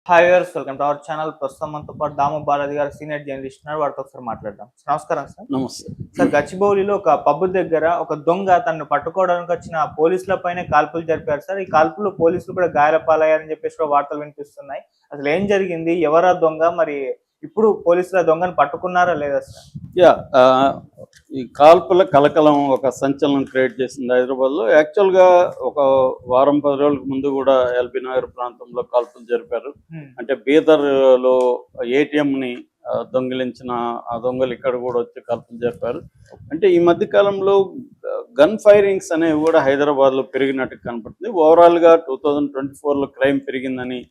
Hi viewers, welcome to our channel. ప్రస్తుతం మనతో పాటు దాము బాలాజీ గారు సీనియర్ జర్నలిస్ట్ ఉన్నారు. వారితో ఒకసారి మాట్లాడదాం. నమస్కారం సార్. నమస్తే. సార్, గచ్చిబౌలిలో ఒక పబ్ దగ్గర ఒక దొంగ తనను పట్టుకోవడానికి వచ్చిన పోలీసుల పైన కాల్పులు జరిపారు సార్. ఈ కాల్పుల్లో పోలీసులు కూడా గాయాల పాలయ్యారని చెప్పేసి కూడా వార్తలు వినిపిస్తున్నాయి. అసలు ఏం జరిగింది, ఎవరా దొంగ, మరి ఇప్పుడు పోలీసుల దొంగను పట్టుకున్నారా లేదా సార్? యా ఈ కాల్పుల కలకలం ఒక సంచలనం క్రియేట్ చేసింది హైదరాబాద్లో. యాక్చువల్గా ఒక వారం 10 రోజులకు ముందు కూడా ఎల్బీ నగర్ ప్రాంతంలో కాల్పులు జరిపారు. అంటే బీదర్లో ఏటీఎంని దొంగిలించిన ఆ దొంగలు ఇక్కడ కూడా వచ్చి కాల్పులు జరిపారు. అంటే ఈ మధ్య కాలంలో గన్ ఫైరింగ్స్ అనేవి కూడా హైదరాబాద్లో పెరిగినట్టు కనపడుతుంది. ఓవరాల్గా 2024లో క్రైమ్ పెరిగిందని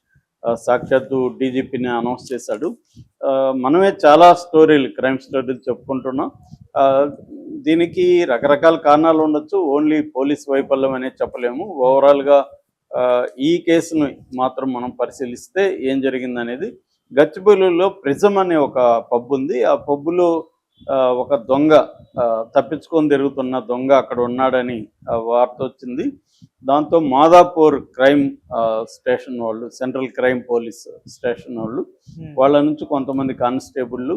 సాక్షాత్తు డీజీపీని అనౌన్స్ చేశాడు. మనమే చాలా క్రైమ్ స్టోరీలు చెప్పుకుంటున్నాం. దీనికి రకరకాల కారణాలు ఉండొచ్చు. ఓన్లీ పోలీస్ వైఫల్యం అనేది చెప్పలేము. ఓవరాల్గా ఈ కేసును మాత్రం మనం పరిశీలిస్తే ఏం జరిగిందనేది, గచ్చిబౌలిలో ప్రిజం అనే ఒక పబ్ ఉంది. ఆ పబ్బులో ఒక దొంగ తప్పించుకొని తిరుగుతున్న దొంగ అక్కడ ఉన్నాడని వార్త వచ్చింది. దాంతో మాదాపూర్ క్రైమ్ స్టేషన్ వాళ్ళు, సెంట్రల్ క్రైమ్ పోలీస్ స్టేషన్ వాళ్ళు, వాళ్ళ నుంచి కొంతమంది కానిస్టేబుళ్ళు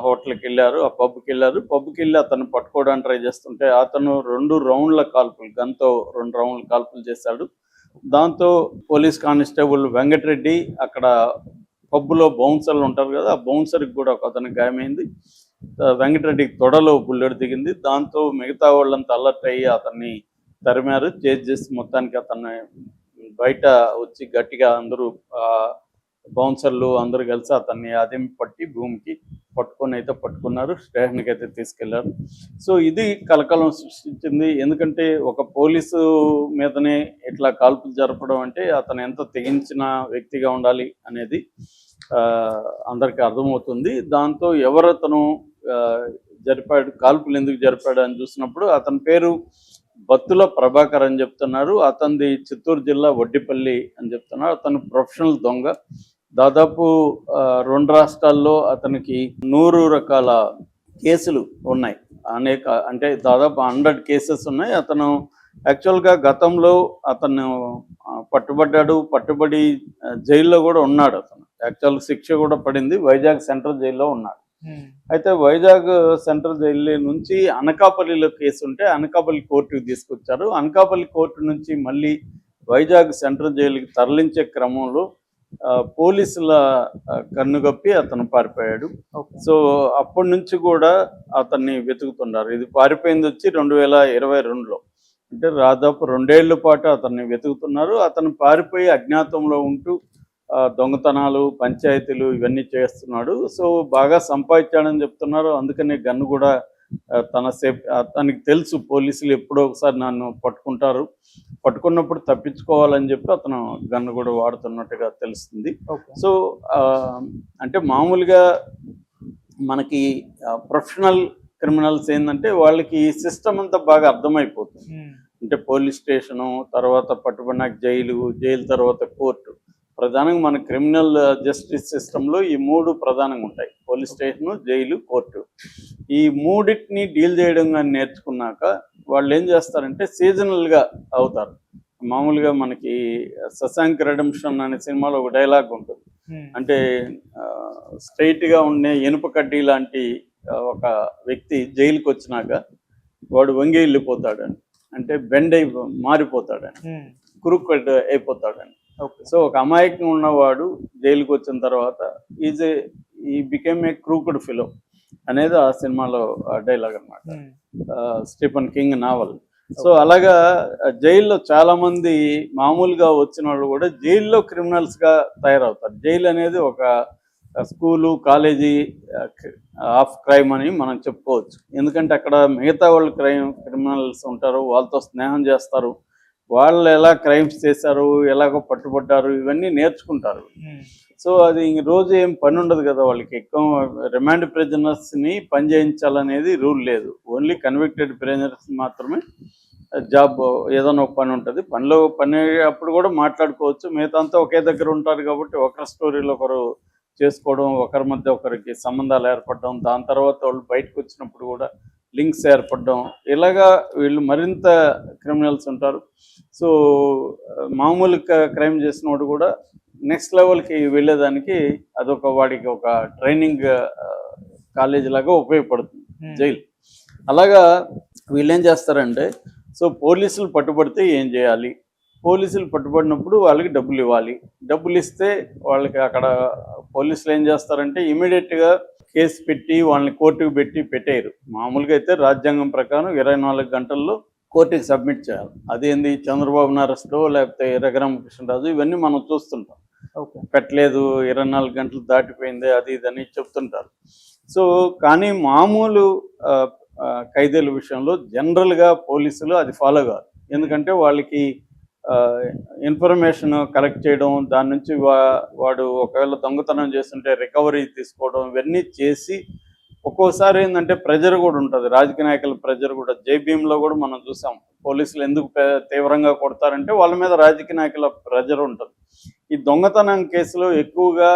హోటల్కి వెళ్ళారు, ఆ పబ్కి వెళ్ళారు. పబ్కి వెళ్ళి అతను పట్టుకోవడానికి ట్రై చేస్తుంటే అతను 2 రౌండ్ల కాల్పులు, గన్తో 2 రౌండ్ల కాల్పులు చేశాడు. దాంతో పోలీస్ కానిస్టేబుల్ వెంకటరెడ్డి, అక్కడ పబ్బులో బౌన్సర్లు ఉంటారు కదా, ఆ బౌన్సర్కి కూడా ఒక అతనికి గాయమైంది. వెంకటరెడ్డికి తొడలో బుల్లెట్ దిగింది. దాంతో మిగతా వాళ్ళంతా అలర్ట్ అయ్యి అతన్ని తరిమారు. చేసి మొత్తానికి అతన్ని బయట వచ్చి గట్టిగా అందరూ బౌన్సర్లు అందరూ కలిసి అతన్ని అదిమి పట్టి భూమికి పట్టుకున్నారు. స్టేషన్కి అయితే తీసుకెళ్లారు. సో ఇది కలకలం సృష్టించింది. ఎందుకంటే ఒక పోలీసు మీదనే ఇట్లా కాల్పులు జరపడం అంటే అతను ఎంత తెగించిన వ్యక్తిగా ఉండాలి అనేది అందరికీ అర్థమవుతుంది. దాంతో ఎవరతను జరిపాడు, కాల్పులు ఎందుకు జరిపాడు అని చూసినప్పుడు అతని పేరు బత్తుల ప్రభాకర్ అని చెప్తున్నారు. అతనిది చిత్తూరు జిల్లా వడ్డిపల్లి అని చెప్తున్నారు. అతను ప్రొఫెషనల్ దొంగ. దాదాపు 2 రాష్ట్రాల్లో అతనికి 100 రకాల కేసులు ఉన్నాయి. అంటే దాదాపు 100 కేసెస్ ఉన్నాయి. అతను యాక్చువల్గా గతంలో అతను పట్టుబడి జైల్లో కూడా ఉన్నాడు. అతను యాక్చువల్ శిక్ష కూడా పడింది. వైజాగ్ సెంట్రల్ జైల్లో ఉన్నాడు. అయితే వైజాగ్ సెంట్రల్ జైలు నుంచి అనకాపల్లిలో కేసు ఉంటే అనకాపల్లి కోర్టుకు తీసుకొచ్చారు. అనకాపల్లి కోర్టు నుంచి మళ్ళీ వైజాగ్ సెంట్రల్ జైలుకి తరలించే క్రమంలో పోలీసుల కన్నుగప్పి అతను పారిపోయాడు. సో అప్పటి నుంచి కూడా అతన్ని వెతుకుతున్నారు. ఇది పారిపోయింది వచ్చి 2022లో, అంటే దాదాపు 2 ఏళ్ల పాటు అతన్ని వెతుకుతున్నారు. అతను పారిపోయి అజ్ఞాతంలో ఉంటూ దొంగతనాలు, పంచాయతీలు ఇవన్నీ చేస్తున్నాడు. సో బాగా సంపాదించాడని చెప్తున్నారు. అందుకనే గన్ను కూడా తనకి తెలుసు పోలీసులు ఎప్పుడో ఒకసారి నన్ను పట్టుకున్నప్పుడు తప్పించుకోవాలని చెప్పి అతను గన్ను కూడా వాడుతున్నట్టుగా తెలుస్తుంది. సో అంటే మామూలుగా మనకి ప్రొఫెషనల్ క్రిమినల్స్ ఏంటంటే వాళ్ళకి ఈ సిస్టమ్ అంతా బాగా అర్థమైపోతుంది. అంటే పోలీస్ స్టేషను, తర్వాత పట్టుబడినాక జైలు తర్వాత కోర్టు. ప్రధానంగా మన క్రిమినల్ జస్టిస్ సిస్టంలో ఈ 3 ప్రధానంగా ఉంటాయి: పోలీస్ స్టేషను, జైలు, కోర్టు. ఈ 3టిని డీల్ చేయడం కానీ నేర్చుకున్నాక వాళ్ళు ఏం చేస్తారంటే సీజనల్గా అవుతారు. మామూలుగా మనకి శశాంక్ రెడెంప్షన్ అనే సినిమాలో ఒక డైలాగ్ ఉంటుంది. అంటే స్ట్రైట్గా ఉండే ఇనుప కడ్డీ లాంటి ఒక వ్యక్తి జైలుకి వచ్చినాక వాడు వంగి వెళ్ళిపోతాడని, అంటే బెండ్ మారిపోతాడని, కురుక్కడ్ అయిపోతాడని. సో ఒక అమాయకంగా ఉన్నవాడు జైలుకి వచ్చిన తర్వాత he became a crooked fellow అనేది ఆ సినిమాలో డైలాగ్ అనమాట, స్టీఫెన్ కింగ్ నావల్. సో అలాగా జైల్లో చాలా మంది మామూలుగా వచ్చిన వాళ్ళు కూడా జైల్లో క్రిమినల్స్ గా తయారవుతారు. జైలు అనేది ఒక స్కూలు, కాలేజీ ఆఫ్ క్రైమ్ అని మనం చెప్పుకోవచ్చు. ఎందుకంటే అక్కడ మిగతా వాళ్ళు క్రిమినల్స్ ఉంటారు, వాళ్ళతో స్నేహం చేస్తారు, వాళ్ళు ఎలా క్రైమ్స్ చేశారు, ఎలాగో పట్టుబడ్డారు, ఇవన్నీ నేర్చుకుంటారు. సో అది రోజు ఏం పని ఉండదు కదా వాళ్ళకి. ఎక్కువ రిమాండ్ ప్రిజనర్స్ని పని చేయించాలనేది రూల్ లేదు. ఓన్లీ కన్విక్టెడ్ ప్రిజనర్స్ మాత్రమే జాబ్, ఏదైనా ఒక పని ఉంటుంది. పని అప్పుడు కూడా మాట్లాడుకోవచ్చు. మిగతా అంతా ఒకే దగ్గర ఉంటారు కాబట్టి ఒకరి స్టోరీలు ఒకరు చేసుకోవడం, ఒకరి మధ్య ఒకరికి సంబంధాలు ఏర్పడడం, దాని తర్వాత వాళ్ళు బయటకు వచ్చినప్పుడు కూడా లింక్స్ ఏర్పడడం, ఇలాగా వీళ్ళు మరింత క్రిమినల్స్ ఉంటారు. సో మామూలు క్రైమ్ చేసినోడు కూడా నెక్స్ట్ లెవెల్కి వెళ్ళేదానికి అదొక వాడికి ఒక ట్రైనింగ్ కాలేజ్ లాగా ఉపయోగపడుతుంది జైలు. అలాగా వీళ్ళు ఏం చేస్తారంటే, సో పోలీసులు పట్టుబడితే ఏం చేయాలి, పోలీసులు పట్టుబడినప్పుడు వాళ్ళకి డబ్బులు ఇవ్వాలి. డబ్బులు ఇస్తే వాళ్ళకి అక్కడ పోలీసులు ఏం చేస్తారంటే ఇమీడియట్గా కేసు పెట్టి వాళ్ళని కోర్టుకు పెట్టేయరు. మామూలుగా అయితే రాజ్యాంగం ప్రకారం 24 గంటల్లో కోర్టుకి సబ్మిట్ చేయాలి. అదేంది చంద్రబాబు అరెస్టో లేకపోతే రఘురామకృష్ణరాజు ఇవన్నీ మనం చూస్తుంటాం. పెట్టలేదు, 24 గంటలు దాటిపోయింది, అది ఇదని చెప్తుంటారు. సో కానీ మామూలు ఖైదీల విషయంలో జనరల్గా పోలీసులు అది ఫాలో కాదు. ఎందుకంటే వాళ్ళకి ఇన్ఫర్మేషన్ కలెక్ట్ చేయడం, దాని నుంచి వాడు ఒకవేళ దొంగతనం చేస్తుంటే రికవరీ తీసుకోవడం, ఇవన్నీ చేసి ఒక్కోసారి ఏంటంటే ప్రెజర్ కూడా ఉంటుంది, రాజకీయ నాయకుల ప్రెజర్ కూడా. జేబీఎంలో కూడా మనం చూసాం పోలీసులు ఎందుకు తీవ్రంగా కొడతారంటే వాళ్ళ మీద రాజకీయ నాయకుల ప్రెజర్ ఉంటుంది. ఈ దొంగతనం కేసులో ఎక్కువగా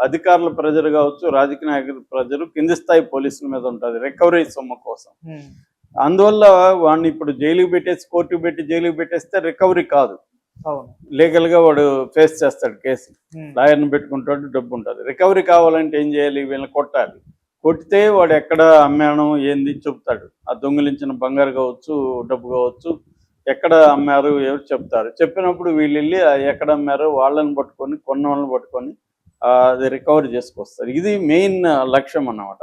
అధికారుల ప్రెజర్ కావచ్చు, రాజకీయ నాయకుల ప్రెజర్ కింది స్థాయి పోలీసుల మీద ఉంటుంది రికవరీ సొమ్ము కోసం. అందువల్ల వాడిని ఇప్పుడు జైలుకి పెట్టేసి కోర్టుకు పెట్టి జైలుకి పెట్టేస్తే రికవరీ కాదు, లీగల్ గా వాడు ఫేస్ చేస్తాడు కేసు, లాయర్ని పెట్టుకుంటాడు, డబ్బు ఉంటుంది. రికవరీ కావాలంటే ఏం చేయాలి, వీళ్ళని కొట్టాలి. కొట్టితే వాడు ఎక్కడ అమ్మాను ఏంది చెప్తాడు. ఆ దొంగిలించిన బంగారు కావచ్చు, డబ్బు కావచ్చు, ఎక్కడ అమ్మారు ఎవరు చెప్తారు. చెప్పినప్పుడు వీళ్ళు వెళ్ళి ఎక్కడ అమ్మారో వాళ్ళని పట్టుకొని, కొన్న వాళ్ళని పట్టుకొని అది రికవరీ చేసుకొస్తారు. ఇది మెయిన్ లక్ష్యం అన్నమాట.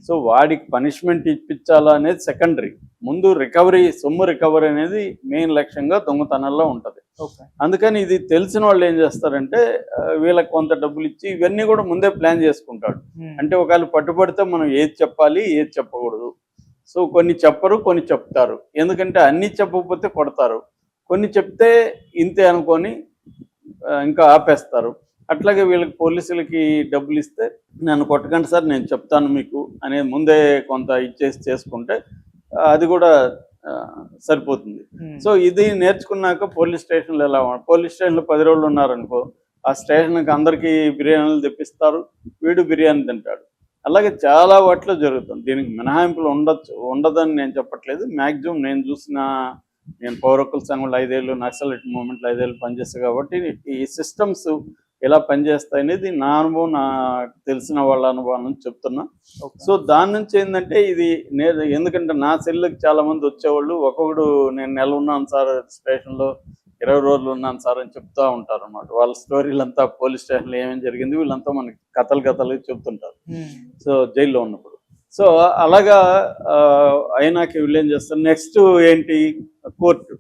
సో వాడికి పనిష్మెంట్ ఇప్పించాలా అనేది సెకండరీ, ముందు రికవరీ, సొమ్ము రికవరీ అనేది మెయిన్ లక్ష్యంగా దొంగతనాల్లో ఉంటుంది. అందుకని ఇది తెలిసిన వాళ్ళు ఏం చేస్తారంటే వీళ్ళకి కొంత డబ్బులు ఇచ్చి ఇవన్నీ కూడా ముందే ప్లాన్ చేసుకుంటాడు. అంటే ఒకవేళ పట్టుబడితే మనం ఏది చెప్పాలి ఏది చెప్పకూడదు. సో కొన్ని చెప్పరు, కొన్ని చెప్తారు. ఎందుకంటే అన్ని చెప్పకపోతే కొడతారు, కొన్ని చెప్తే ఇంతే అనుకొని ఇంకా ఆపేస్తారు. అట్లాగే వీళ్ళకి పోలీసులకి డబ్బులు ఇస్తే నన్ను కొట్టకండి సార్ నేను చెప్తాను మీకు అనేది ముందే కొంత ఇచ్చేసి చేసుకుంటే అది కూడా సరిపోతుంది. సో ఇది నేర్చుకున్నాక పోలీస్ స్టేషన్లు ఎలా పోలీస్ స్టేషన్లో 10 రోజులు ఉన్నారనుకో, ఆ స్టేషన్కి అందరికీ బిర్యానీలు తెప్పిస్తారు, వీడు బిర్యానీ తింటాడు. అలాగే చాలా వాటిలో జరుగుతుంది. దీనికి మినహాయింపులు ఉండదని నేను చెప్పట్లేదు. మ్యాక్సిమం నేను పౌర హక్కుల సంఘంలో 5 ఏళ్ళు, నక్సలైట్ మూవ్మెంట్లో 5 ఏళ్ళు పనిచేస్తాను కాబట్టి ఈ సిస్టమ్స్ ఎలా పనిచేస్తాయి అనేది నా అనుభవం, నాకు తెలిసిన వాళ్ళ అనుభవం నుంచి చెప్తున్నా. సో దాని నుంచి ఏంటంటే ఇది ఎందుకంటే నా సెల్లుకి చాలా మంది వచ్చేవాళ్ళు, ఒక్కొక్కడు నేను నెల ఉన్నాను సార్ స్టేషన్లో, 20 రోజులు ఉన్నాను సార్ అని చెప్తూ ఉంటారు అన్నమాట. వాళ్ళ స్టోరీలంతా పోలీస్ స్టేషన్లో ఏమేమి జరిగింది వీళ్ళంతా మనకి కథలు చెప్తుంటారు సో జైల్లో ఉన్నప్పుడు. సో అలాగా అయినాక వీళ్ళు ఏం చేస్తారు, నెక్స్ట్ ఏంటి, కోర్టు.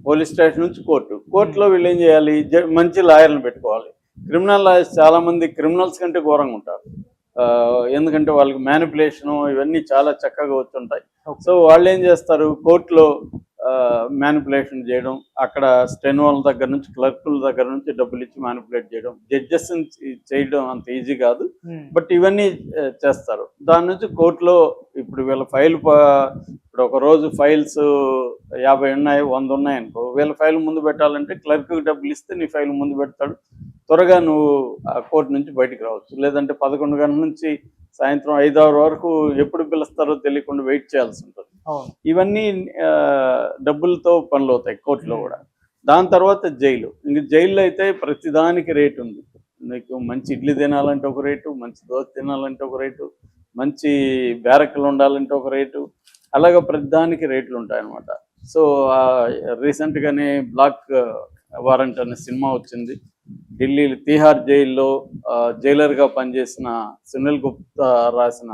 పోలీస్ స్టేషన్ నుంచి కోర్టులో వీళ్ళు ఏం చేయాలి, మంచి లాయర్లను పెట్టుకోవాలి. క్రిమినల్ లాయర్స్ చాలా మంది క్రిమినల్స్ కంటే ఘోరంగా ఉంటారు. ఎందుకంటే వాళ్ళకి మ్యానిపులేషను ఇవన్నీ చాలా చక్కగా వచ్చుంటాయి. సో వాళ్ళు ఏం చేస్తారు, కోర్టులో మ్యానిపులేషన్ చేయడం, అక్కడ స్టెనోల దగ్గర నుంచి క్లర్కుల దగ్గర నుంచి డబ్బులు ఇచ్చి మ్యానిపులేట్ చేయడం. జడ్జెస్ చేయడం అంత ఈజీ కాదు, బట్ ఇవన్నీ చేస్తారు. దాని నుంచి కోర్టులో ఇప్పుడు వీళ్ళ ఫైల్, ఇప్పుడు ఒక రోజు ఫైల్స్ 50 ఉన్నాయి, 100 ఉన్నాయి అనుకో, వీళ్ళ ఫైల్ ముందు పెట్టాలంటే క్లర్క్కి డబ్బులు ఇస్తే నీ ఫైల్ ముందు పెడతాడు, త్వరగా నువ్వు ఆ కోర్టు నుంచి బయటికి రావచ్చు. లేదంటే 11 గంటల నుంచి సాయంత్రం 5-6 వరకు ఎప్పుడు పిలుస్తారో తెలియకుండా వెయిట్ చేయాల్సి ఉంటుంది. ఇవన్నీ డబ్బులతో పనులు అవుతాయి కోర్టులో కూడా. దాని తర్వాత జైలు. ఇంక జైల్లో అయితే ప్రతిదానికి రేటు ఉంది. నీకు మంచి ఇడ్లీ తినాలంటే ఒక రేటు, మంచి దోశ తినాలంటే ఒక రేటు, మంచి బ్యారక్లు ఉండాలంటే ఒక రేటు, అలాగే ప్రతిదానికి రేట్లు ఉంటాయన్నమాట. సో రీసెంట్గానే బ్లాక్ వారెంట్ అనే సినిమా వచ్చింది. ఢిల్లీ తిహార్ జైల్లో జైలర్గా పనిచేసిన సునీల్ గుప్తా రాసిన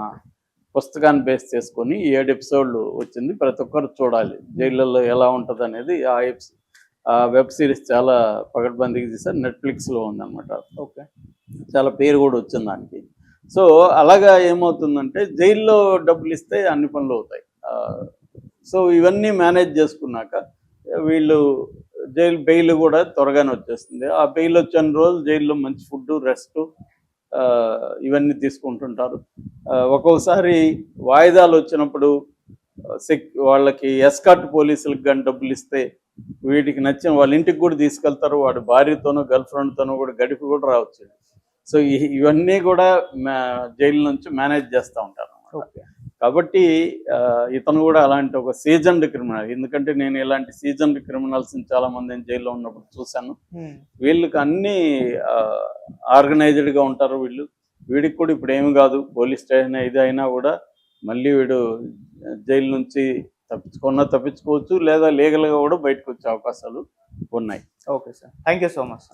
పుస్తకాన్ని బేస్ చేసుకొని 7 ఎపిసోడ్లు వచ్చింది. ప్రతి ఒక్కరు చూడాలి జైళ్ళల్లో ఎలా ఉంటుంది అనేది. ఆ వెబ్ సిరీస్ చాలా పకడ్బందీగా తీసారు, నెట్ఫ్లిక్స్లో ఉందన్నమాట. ఓకే, చాలా పేరు కూడా వచ్చింది దానికి. సో అలాగా ఏమవుతుందంటే జైల్లో డబ్బులు ఇస్తే అన్ని పనులు అవుతాయి. సో ఇవన్నీ మేనేజ్ చేసుకున్నాక వీళ్ళు బెయిల్ కూడా త్వరగానే వచ్చేస్తుంది. ఆ బెయిల్ వచ్చిన రోజు జైల్లో మంచి ఫుడ్, రెస్ట్ ఇవన్నీ తీసుకుంటుంటారు. ఒక్కొక్కసారి వాయిదాలు వచ్చినప్పుడు వాళ్ళకి ఎస్కార్ట్ పోలీసులకు కానీ డబ్బులు ఇస్తే వీటికి నచ్చిన వాళ్ళ ఇంటికి కూడా తీసుకెళ్తారు. వాడి భార్యతోనో గర్ల్ ఫ్రెండ్తోనో కూడా గడిపి కూడా రావచ్చు. సో ఇవన్నీ కూడా జైలు నుంచి మేనేజ్ చేస్తూ ఉంటారు అన్నమాట. కాబట్టి ఇతను కూడా అలాంటి ఒక సీజన్డ్ క్రిమినల్. ఎందుకంటే నేను ఇలాంటి సీజన్డ్ క్రిమినల్స్ చాలా మందిని జైల్లో ఉన్నప్పుడు చూశాను. వీళ్ళకి అన్ని ఆర్గనైజ్డ్గా ఉంటారు వీళ్ళు. వీడికి కూడా ఇప్పుడు ఏమి కాదు, పోలీస్ స్టేషన్ ఇది అయినా కూడా మళ్ళీ వీడు జైలు నుంచి తప్పించుకోవచ్చు, లేదా లీగల్గా కూడా బయటకు వచ్చే అవకాశాలు ఉన్నాయి. Okay sir, thank you so much.